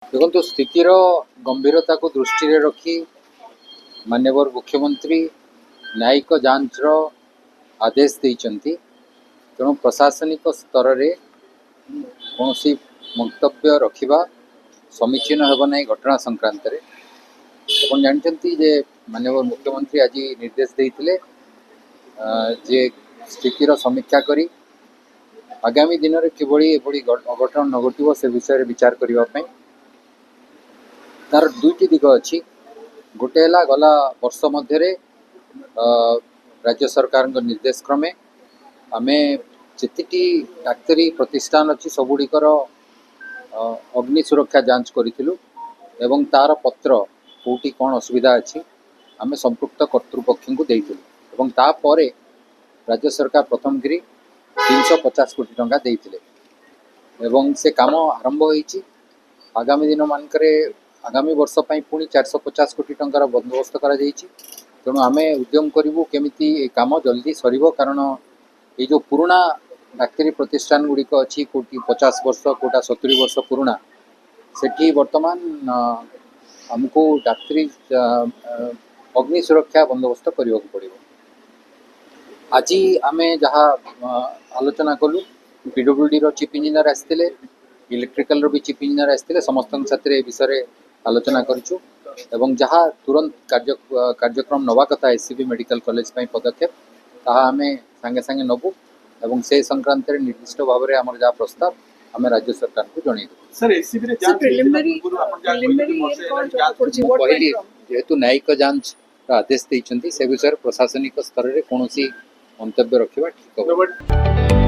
देखो स्थितिर गंभीरता को दृष्टि रखी माननीय मुख्यमंत्री न्यायिक जांच आदेश देइचंती। तेणु प्रशासनिक स्तर में कौन मंतव्य रखा समीचीन हेब ना घटना संक्रांत रे। अपन जानते जे माननीय मुख्यमंत्री आज निर्देश देते जे स्थितिर समीक्षा करी आगामी दिन में किभली अघटन न घटो से विषय विचार करने तार दुईटी दिग अच्छी। गोटे है गला वर्ष मध्य राज्य सरकार निर्देश क्रमे आमे जेतिटी डाक्तरी प्रतिष्ठान अच्छी सबुड़िकर अग्नि सुरक्षा जांच करूँ एवं तार पत्र कौटी कौन असुविधा अच्छी आमे संपृक्त कर्तृपक्ष को देइथिलु। तापर राज्य सरकार प्रथम गिरी 350 कोटी टंका देइथिले एवं से काम आरंभ होईची। आगामी दिन मानकरे आगामी वर्ष पर पुणी 450 कोटी टंकार बंदोबस्त करा जाइछि। तेणु आमे उद्यम करूँ केमिति काम जल्दी सरिबो, कारण ये जो पुराना डाक्तरी प्रतिष्ठान गुड़िक अच्छी कोटी 50 वर्ष कोटा 70 वर्ष पुराना सेठी वर्तमान हमको डाक्तरी अग्नि सुरक्षा बंदोबस्त करने को पड़ो। आज आमे जहाँ आलोचना कलु पीडब्ल्यूडी रो चीफ इंजीनियर आसते इलेक्ट्रिकल भी चीफ इंजीनियर आसते समस्त साथ विषय आलोचना करूँ एवं जहाँ तुरंत कार्यक्रम नवा कथा एससीबी मेडिकल कॉलेज पदक्षेप ताहा आमे सांगे सांगे नबू एवं से संक्रांत निर्दिष्ट भाव में आम जहाँ प्रस्ताव आम राज्य सरकार को जनईदेबू। कहली जेहेतु न्यायिक जांच आदेश देइछंती से विषय प्रशासनिक स्तर में कौन मंतव्य रखा ठीक।